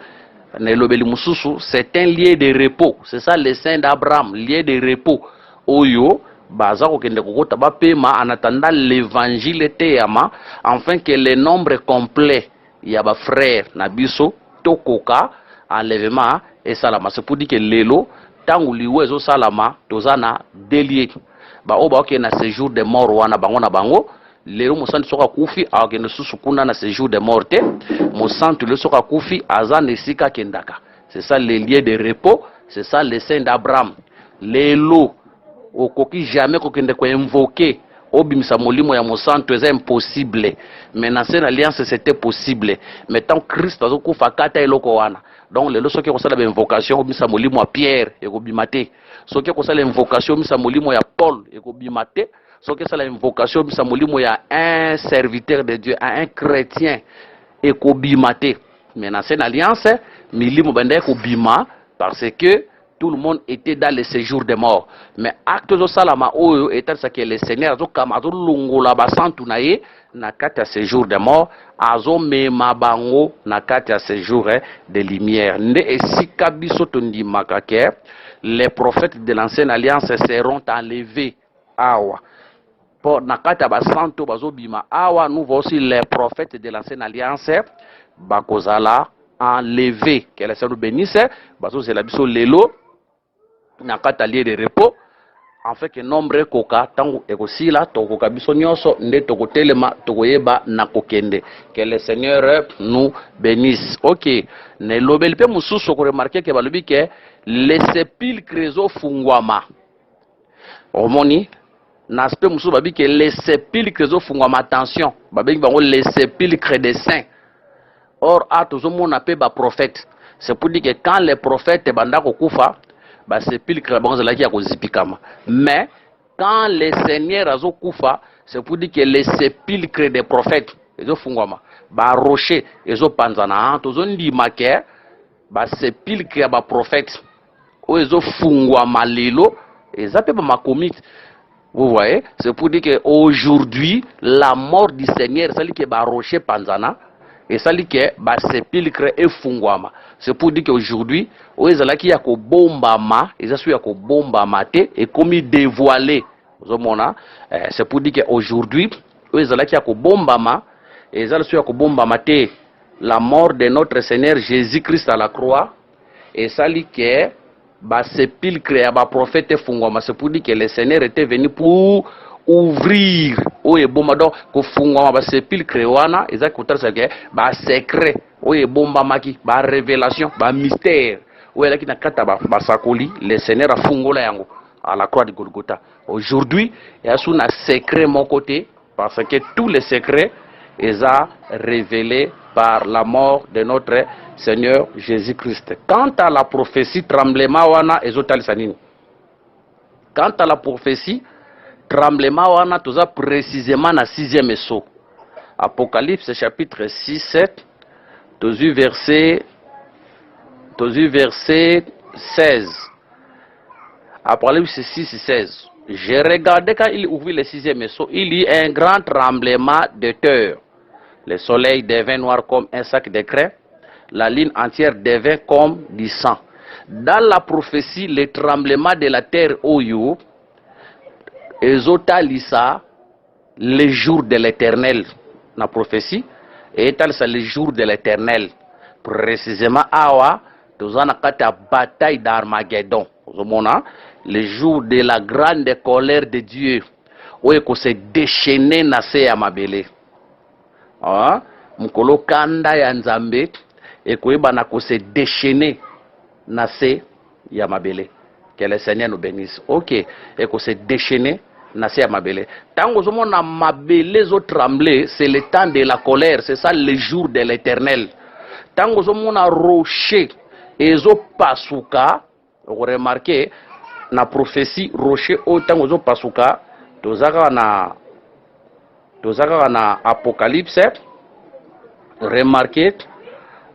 C'est un lieu de repos. C'est ça le saint d'Abraham, lieu de repos. Oyo, bazako kende kokota ba pema en attendant l'évangile teyama, afin que le nombre complet ya ba frère na biso tokoka enlèvement et salama. C'est pour dire que lelo tangu liwe zo salama tozana délié. Ba oba ok na séjour de mort wana bango na bango. Lero mosantu soka kufi akende susu kuna na séjour de morte mosantu le soka kufi aza nesika kendaka. C'est ça le lieu de repos, c'est ça le saint d'Abraham. Lelo okoki jamais kokende ko invoquer obimisa molimo ya mosantu c'est impossible. Mais dans cette alliance c'était possible. Mais tant Christ azokufa kata eloko wana. Donc lelo soki kosala ba invocation obimisa molimo ya Pierre ekobimate. Soki kosala invocation obimisa molimo ya Paul ekobimate. Ce que c'est l'invocation de Samolimo, il y a un serviteur de Dieu, un chrétien, et Kobimate. Mais dans cette alliance, Milimo Bende Kobima, parce que tout le monde était dans le séjour des morts. Mais acte de Salama, Oyo, était ce que le Seigneur, Azo Lungola Basantu Naye, na kata séjour des morts, Azo Memabango, na kata séjour de lumière. Ne esika biso tondi makake, les prophètes de l'ancienne alliance seront enlevés. Awa. Pour nakata basanto bazobima awa nous voici les prophètes de l'ancienne alliance bakozala enlevé que le Seigneur bénisse bazo c'est la biso lelo nakata lieu de repos en fait que nombre koka tango ekosila tokoka biso nyonso nde tokotelema tokoyeba nakokende que le Seigneur nous bénisse. OK, ne lobeli pe mususu ko remarquer que balobi que les sépulcres zo fungwama omoni n'aspect musu babi que les sépulcres au fungwa attention babi bango les sépulcres des saints. Or a toujours mon appel ba prophète. C'est pour dire que quand les prophètes banda ko kufa ba sépulcre bango zalaki ya kozipikama. Mais quand les seigneurs azo kufa c'est pour dire que les sépulcres des prophètes ezo fungwa ba rocher ezo panzana tozo ndima ke ba sépulcre ba prophète o ezo fungwa malelo ezape ba makomite. Vous voyez, c'est pour dire qu'aujourd'hui, la mort du Seigneur, c'est qui est rocher panzana, et c'est qui est sépulcre et fungwama. C'est pour dire qu'aujourd'hui, il y a ko bombama, il y a ko bombama et comme dévoilé. C'est pour dire qu'aujourd'hui, il y a ko bombama, et il y a ko bombama la mort de notre Seigneur Jésus-Christ à la croix, et c'est qui est ba sépulcre ya ba prophète fungwama. C'est pour dire que le Seigneur était venu pour ouvrir oye bomba donc ko fungwama ba sépulcre wana ezaki kotarisa ke ba secret oye bomba maki ba révélation ba mystère oye laki na kata ba sakoli le Seigneur a fungola yango à la croix de Golgotha. Aujourd'hui il y a sous un secret mon côté parce que tous les secrets ils ont révélé par la mort de notre Seigneur Jésus-Christ. Quant à la prophétie, tremblement wana ezotalisanini. Quant à la prophétie, tremblement wana toza précisément na 6e saut. Apocalypse chapitre 6, 7, tozu verset 16. Apocalypse 6, 16. J'ai regardé quand il ouvrit le 6e sceau, il y a un grand tremblement de terre. Le soleil devint noir comme un sac de craie. La ligne entière devint comme du sang. Dans la prophétie, le tremblement de la terre Oyo, Ezota Lisa, le jour de l'éternel. La prophétie, et c'est le jour de l'éternel. Précisément, Awa, nous avons la bataille d'Armageddon. Le jour de la grande colère de Dieu. Où il s'est déchaîné na se ya mabele. Mukolo kanda ya nzambe ekoyeba na ko se déchaîner na se ya mabele. Que le Seigneur nous bénisse. OK, et ko se déchaîner na se ya mabele. Tango zomo na mabele zo trembler, c'est le temps de la colère, c'est ça le jour de l'Éternel. Tango zomo na rocher ezo pasuka, vous remarquez na prophétie rocher o tango zo pasuka, tozaka na Apocalypse. Remarquez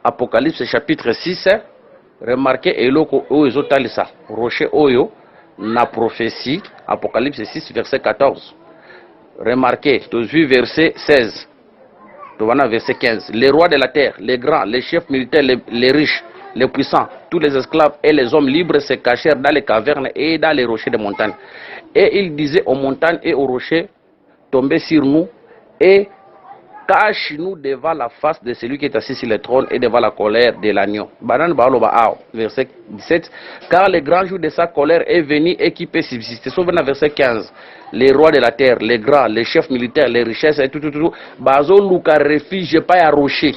Apocalypse chapitre 6. Remarquez eloko o ezotalisa rocher oyo na prophétie Apocalypse 6 verset 14. Remarquez toujours verset 16. Voilà verset 15. Les rois de la terre, les grands, les chefs militaires, les riches, les puissants, tous les esclaves et les hommes libres se cachèrent dans les cavernes et dans les rochers des montagnes. Et ils disaient aux montagnes et aux rochers, tombez sur nous et cache-nous devant la face de celui qui est assis sur le trône et devant la colère de l'agneau. Verset 17. Car le grand jour de sa colère est venu et qui peut subsister. Sauf dans verset 15. Les rois de la terre, les grands, les chefs militaires, les richesses et tout. Bazo luka refuge pas à rocher.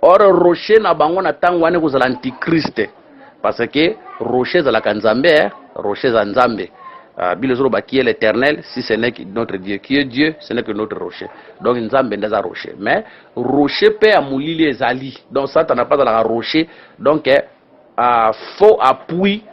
Or rocher na bango na tangwane ko za l'antichrist. Parce que rocher za la kanzambe, rocher za nzambe. Qui est l'éternel, si ce n'est que notre Dieu. Qui est Dieu, ce n'est que notre rocher. Donc, nous avons des rochers. Mais, rocher peut amoulir les alliés. Donc, ça, tu n'as pas de la rocher. Donc, faux appui,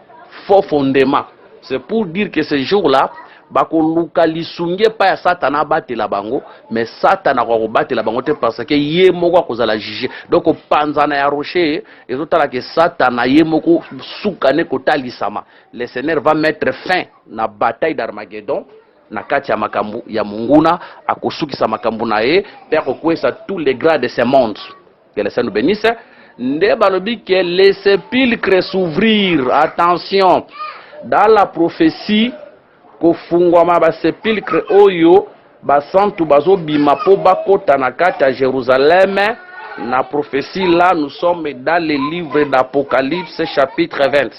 faux fondement. C'est pour dire que ce jour-là, bako lukalisunge pa ya satana bate la bango, mais satana kwa bate la bango te parce que ye moko kozala juger. Donc panzana ya rocher ezotala que satana ye moko sukane kotalisama. Le Seigneur va mettre fin na bataille d'Armageddon na kati ya makambu ya munguna akosukisa makambu na ye pe akokwesa tous les grades de ce monde. Que le Seigneur nous bénisse. Nde balobi que les sépulcres s'ouvrir. Attention, dans la prophétie kofungwama ba sepulcre oyo basantu bazobima po bakota na kati ya Jérusalem. Na prophétie là, nous sommes dans le livre d'Apocalypse chapitre 20.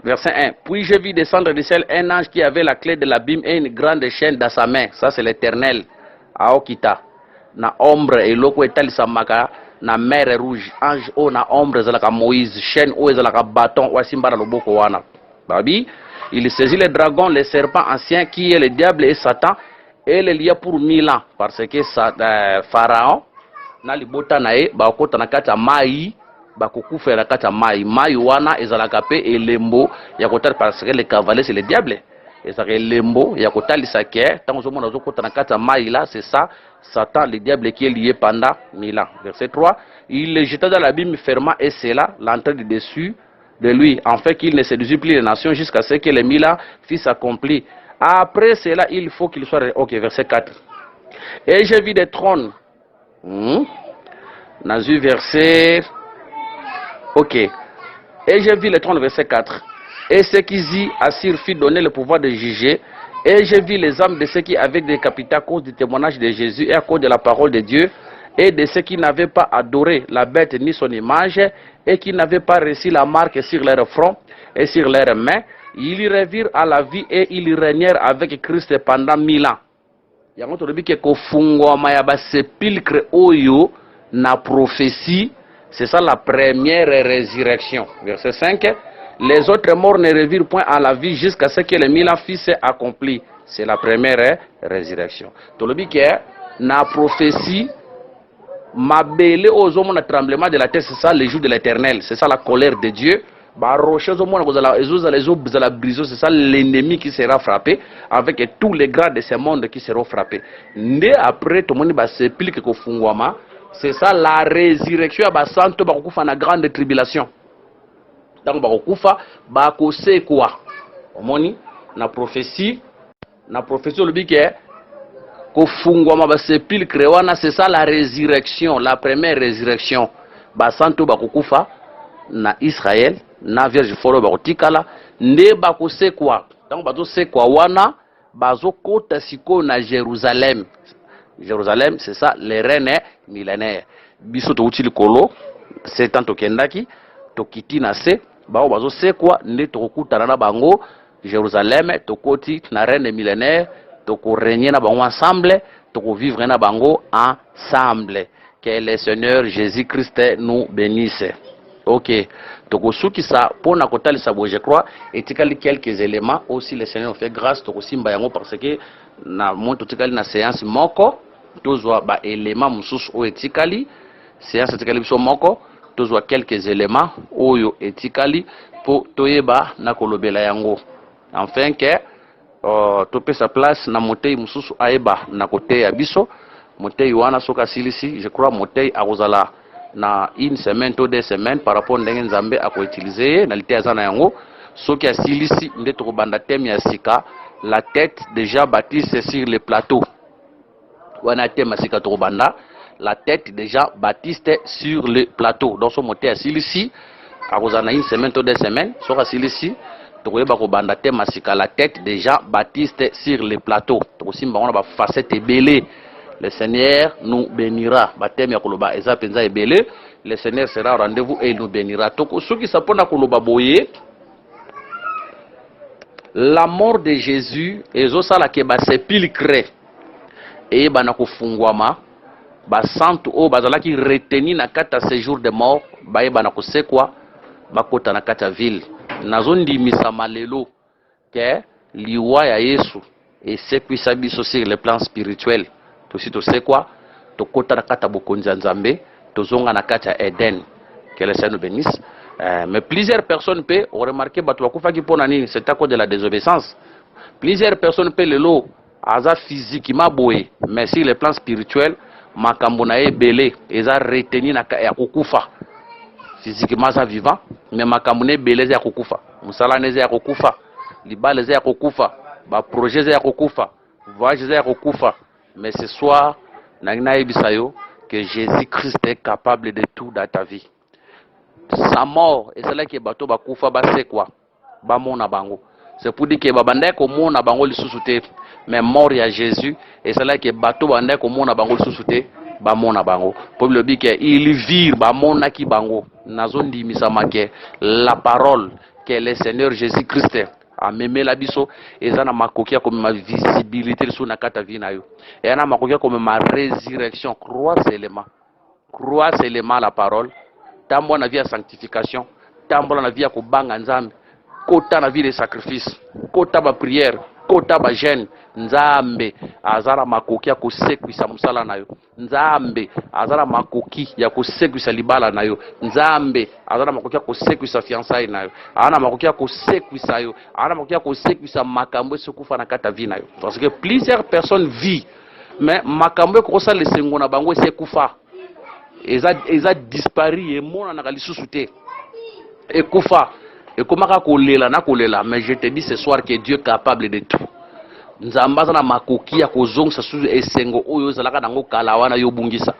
Verset 1. Puis je vis descendre du ciel un ange qui avait la clé de l'abîme et une grande chaîne dans sa main. Ça c'est l'Éternel. Aokita. Na ombre et loko etalisamaka na mer rouge. Ange o na ombre zalaka Moïse. Chaîne o zalaka bâton o simbara loboko wana. Babi, il saisit le dragon, le serpent ancien qui est le diable et Satan et le lia pour 1000 ans parce que Pharaon na libota nae bakota na kata mai bakokufa na kata mai wana ezalaka pe elembo ya kota parce que le cavalier c'est le diable et ça elembo ya kota lisake tant que mona zokota na kata mai là c'est ça Satan le diable qui est lié pendant 1000 ans. Verset 3, il le jeta dans l'abîme fermant et c'est là l'entrée du dessus de lui, en fait qu'il ne séduise plus les nations jusqu'à ce que les 1000 ans fissent accomplis. Après cela, il faut qu'il soit... Ok, verset 4. Et j'ai vu des trônes. Nazu verset... Ok. Et j'ai vu les trônes, verset 4. Et ceux qui y assirent furent donné le pouvoir de juger. Et j'ai vu les âmes de ceux qui avaient décapité à cause du témoignage de Jésus et à cause de la parole de Dieu, et de ceux qui n'avaient pas adoré la bête ni son image, et qui n'avaient pas reçu la marque sur leur front et sur leurs mains. Ils y revirent à la vie et ils régnèrent avec Christ pendant 1000 ans. Yango tolobi ke kofungwama ya ba sepulcre oyo na prophétie, c'est ça la première résurrection. Verset 5. Les autres morts ne revirent point à la vie jusqu'à ce que les 1000 ans fissent accomplis. C'est la première résurrection. Tolobi ke na prophétie mabele ozomo na tremblement de la terre, c'est ça le jour de l'Éternel, c'est ça la colère de Dieu. C'est ça l'ennemi qui sera frappé avec tous les grades de ce monde qui seront frappés. Né après tout le monde va s'appliquer au fungwama, c'est ça la résurrection à basanto bakufa na grande tribulation. tango bakokufa bakosekwa omoni na prophétie olobi ke kofungwama basepulcre wana c'est ça la résurrection, la première résurrection. Basanto bakokufa na Israël na vierge folo bakotikala nde bakosekwa tango bazosekwa wana bazokota siko na Jérusalem. Jérusalem c'est ça les reines millénaires. Biso touti likolo c'est tant tokendaki tokiti na se bao bazosekwa nde tokutana na bango Jérusalem tokoti na reine millénaire toko régner na bango ensemble toko vivre na bango ensemble. Que le Seigneur Jésus-Christ nous bénisse. Ok, toko suki sa pona kotali sabo je crois etikali quelques éléments aussi le Seigneur fait grâce toko simba yango parce que na monto tikali na séance moko tozwa ba éléments mususu o etikali séance etikali biso moko tozwa quelques éléments oyo etikali po toyeba na kolobela yango enfin que topé sa place na motei mususu aeba na côté ya biso motei wana soka silisi je crois motei akozala na une semaine to 2 semaines par rapport ndenge nzambe ako utiliser na litea zana yango soki asilisi nde tokobanda thème ya sika la tête déjà bâtisse sur le plateau wana thème ya sika tokobanda la tête déjà baptiste sur le plateau donc so motei asilisi akozala na une semaine to 2 semaines soka silisi tokoyeba kobanda thème ya sika la tête déjà baptiste sur le plateau tokosimba wana ba facette ebele. Le Seigneur nous bénira. Batem ya koloba eza penza ebele. Le Seigneur sera au rendez-vous et il nous bénira. Toko soki sapona koloba boye. La mort de Jésus ezosala ke ba sepulcre et bana kofungwama ba santu o bazalaki reteni na kata séjour de mort baye bana kosekwa bakota na kata ville. Nazondi misama lelo ke liwa ya Yesu et sekwisa biso sur le plan spirituel. Tosi to c'est quoi to kota na kata bokonzi nzambe tozonga na kata Eden. Que le Seigneur nous bénisse. Mais plusieurs personnes peut remarquer bato bakufa ki pona nini c'est à cause de la désobéissance. Plusieurs personnes peut lelo aza physiquement boé mais sur le plan spirituel makambo na ebele eza retenu na ya kokufa. Physiquement ça vivant mais makambo na ebele ya kokufa. Musala neze ya kokufa, libale ya kokufa, ba projet ya kokufa, voyage ya kokufa. Mais ce soir, que Jésus-Christ est capable de tout dans ta vie. Sa mort, et c'est là que bato bakufa c'est quoi? Bamona bango. C'est pour dire que babanda ko mona bango lisusuté, mais mort ya Jésus, et c'est là que bato banda ko mona bango lisusuté, bamona bango. Pour le dire que il vit bamona ki bango. Nazondi misamake la parole que le Seigneur Jésus-Christ a memé la biso ezana makokia comme ma visibilité sur na kata vie na yo et ana makokia comme ma résurrection. Crois seulement la parole tambo na vie ya sanctification tambo na vie ya kobanga nzambe kota na vie de sacrifice kota ba prière kota ba jeûne. Nzambe azara makokia kosekwisa musala na yo. Nzambe azara makoki ya kosekwisa libala na yo. Nzambe azara makokia kosekwisa fiançailles na yo. Ana makokia kosekwisa yo. Ana makokia kosekwisa makambo sokufa na kata vie na yo. Parce que plusieurs personnes vivent mais makambo ko sa lesengo na bango sekufa. Eza disparu et mona na lisusu te. Ekufa. Et comment kolela na kolela mais je te dis ce soir que Dieu est capable de tout. Nzambaza na makoki ya kozongisa suzu esengo oyo zalaka nango kala wana yo bungisa.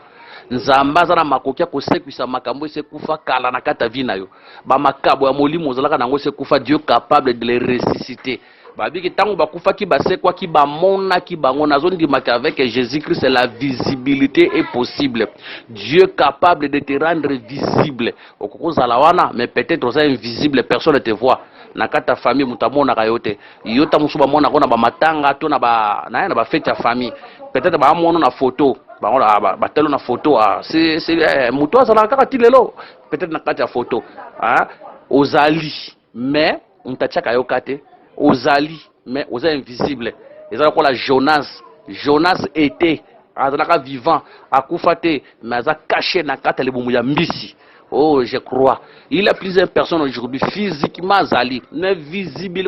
Nzambaza na makoki ya kosekwisa makambo esekufa kala na kata vie na yo. Ba makabo ya molimo zalaka nango sekufa. Dieu capable de les ressusciter. Babiki tango bakufa ki basekwa ki bamona ki bango nazondi maka avec Jésus-Christ la visibilité est possible. Dieu capable de te rendre visible. Okoko zalawana mais peut-être ça invisible personne ne te voit. Na kata famille mutamona kayote. Yota musuba mona kona ba matanga to na ba fête ya famille. Peut-être ba mona na photo. Ba telo na photo c'est muto azala kaka tilelo. Peut-être na kata photo. Ozali mais mutachaka yokate. Ozali mais oza invisible. Ezala ko la Jonas était azalaka vivant akufa te mais aza caché na kata lebumu ya mbisi. Oh, je crois. Il y a plusieurs personnes aujourd'hui physiquement zali, mais visible.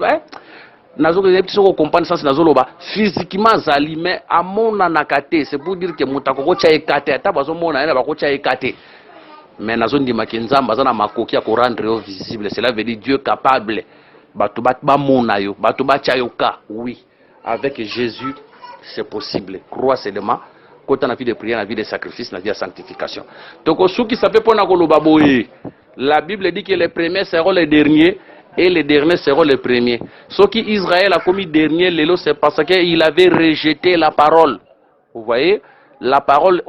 Nazo que petit so comprendre sens nazo loba physiquement zali mais amona nakate, c'est pour dire que mutako ko cha ekate ata bazo mona ena bako cha ekate. mais na zone di makinzamba zana makoki ya ko rendre visible, cela veut dire Dieu capable bato ba mona yo bato ba chayoka. Oui, avec Jésus c'est possible. Crois seulement quand on a vie de prière, on a vie de sacrifice, on a vie de sanctification. Donc ce qui s'appelle pour la Bible dit que les premiers seront les derniers et les derniers seront les premiers. Ce qui Israël a commis dernier, c'est parce qu'il avait rejeté la parole. Vous voyez, la parole,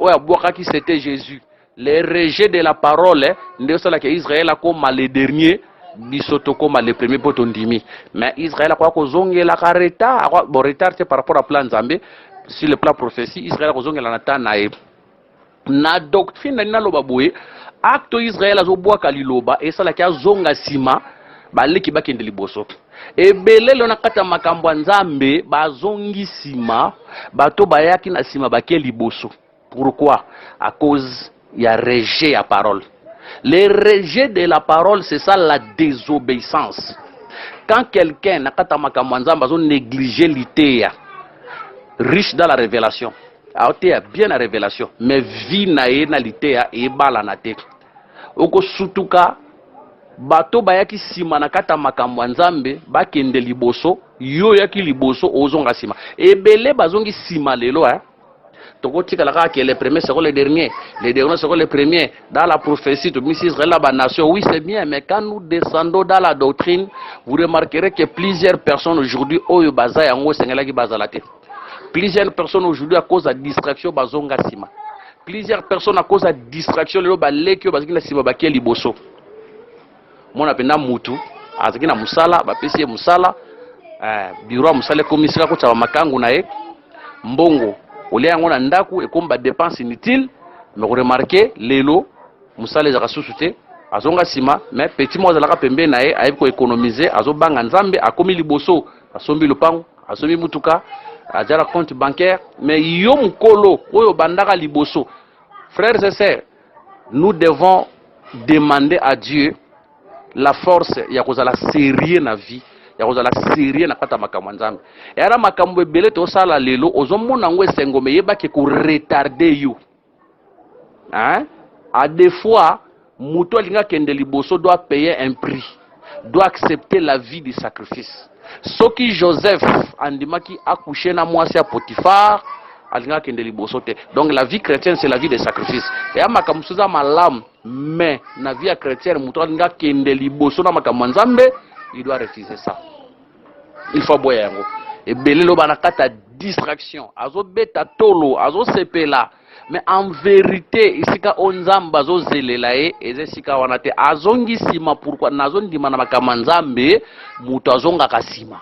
qui c'était Jésus. Les rejets de la parole, c'est que Israël a comme les derniers, bisoto comme les premiers potondimi. Mais Israël a quoi que zonge la careta, bon retard c'est par rapport à plan Zambé, sur le plan prophétie, Israël a zonge la nata nae. Na doctrine na loba boye, acte Israël a zo boa kaliloba et ça la kia zonga sima. Baleki bakende liboso ebele lona kata makambo nzambe bazongi sima bato bayaki na sima baké liboso. Pourquoi? À cause il y a rejet à parole. Le rejet de la parole, c'est ça la désobéissance. Quand quelqu'un na kata makambo nzambe bazo négliger litéa riche dans la révélation, aoté bien la révélation, mais vie na na litéa et bala na te oko sutuka bato bayaki sima na kata makambo nzambe bakende liboso yo yaki liboso ozonga sima ebele bazongi sima lelo toko tika la que les premiers seront les derniers seront les premiers dans la prophétie de Israël la nation. Oui, c'est bien, mais quand nous descendons dans la doctrine, vous remarquerez que plusieurs personnes aujourd'hui oyo baza yango sengela ki bazalate. Plusieurs personnes aujourd'hui à cause de distraction bazonga sima. Plusieurs personnes à cause de distraction lelo baleki baziki na sima bakie liboso. Mona penda mutu azaki na musala bapesi musala bureau musala komisika ko tsawa makangu na ye mbongo olia yango na ndaku ekomba dépense inutile. Mais vous remarquez lelo musala ezaka susu te azonga sima, mais petit mo azalaka pembe na ye ayebi ko économiser azobanga nzambe akomi liboso asombi lupango asombi mutuka ajara compte bancaire. Mais yo mukolo oyo bandaka liboso, frères et sœurs, nous devons demander à Dieu la force ya kozala sérieux na vie, ya kozala sérieux na kata makambo nzambe. Et ara makambo ebele to sala lelo ozomona ngo esengo meyeba ke ko retarder you. À des fois muto linga kende liboso doit payer un prix, doit accepter la vie du sacrifice. Soki Joseph andimaki accoucher na mwasi ya Potiphar alinga kende liboso te. Donc la vie chrétienne c'est la vie de sacrifice. Et makambo suza malam, mais na vie chrétienne muto alinga kende liboso na makambo nzambe, il doit refuser ça. Il faut boya yango. Et belelo banakata distraction, azo beta tolo, azo sepela. Mais en vérité, ici ka onzamba zo zelelae, ezesika wanate azongi sima. Pourquoi nazondi mana makambo nzambe muto azonga kasima?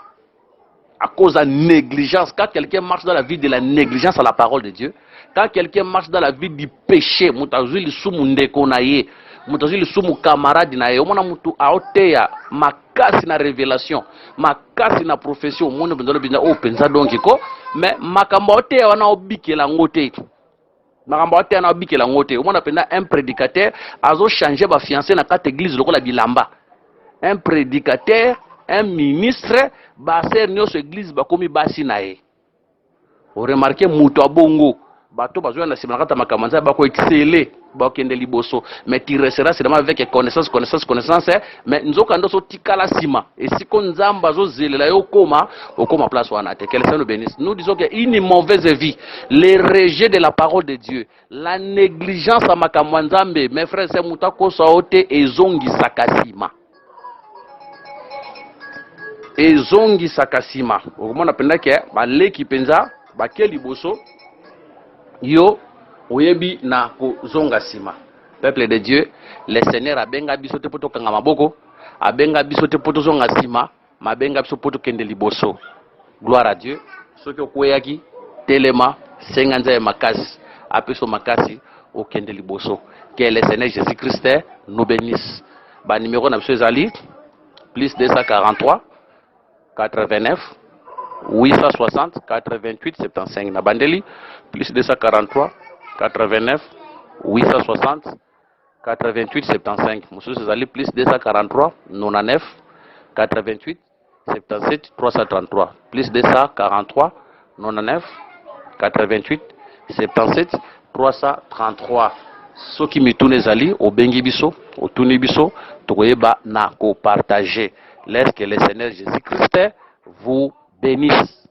À cause de la négligence. Quand quelqu'un marche dans la vie de la négligence à la parole de Dieu, quand quelqu'un marche dans la vie du péché, mutazuli sumu ndeko na ye, mutazuli sumu camarade na ye, omona mutu aoteya makasi na révélation, makasi na profession, mona bendolo binza o penza donc ko, mais makambo oteya wana obikela ngote. Makambo oteya na obikela ngote. Omona penda un prédicateur azo changer ba fiancé na kata église lokola bilamba. Un prédicateur, un ministre, baser nyoso église bakomi basi na ye. Vous remarquez muto abongo bato bazo na sima kata makamanza bako exceller bakende liboso, mais tu resteras seulement avec connaissance, mais nzoka ndoso tikala sima et si kon nzamba zo zelela yo okoma place wana te. Que le Seigneur nous bénisse. Nous disons que une mauvaise vie, le rejet de la parole de Dieu, la négligence à makambo nzambe, mes frères c'est mutako saote ezongi sakasima. Ezongi sakasima. Okomona penda ke baleki penza bakie liboso yo oyebi na kozonga sima. Peuple de Dieu, le Seigneur abenga biso te poto kanga maboko, abenga biso te poto zonga sima, mabenga biso poto kende liboso. Gloire à Dieu. Soki okweyaki telema senga nzaye makasi apeso makasi au kende liboso. Que le Seigneur Jésus-Christ nous bénisse. Ba numéro na biso ezali plus 243 89 860 88 75 na bandeli plus 243 89 860 88 75. Monsieur Césali plus 243 99 88 77 333 plus 243 99 88 77 333. soki mituna ezali obengi biso otuni biso tokoyeba na ko partager. Laisse que le Seigneur Jésus-Christ vous bénisse.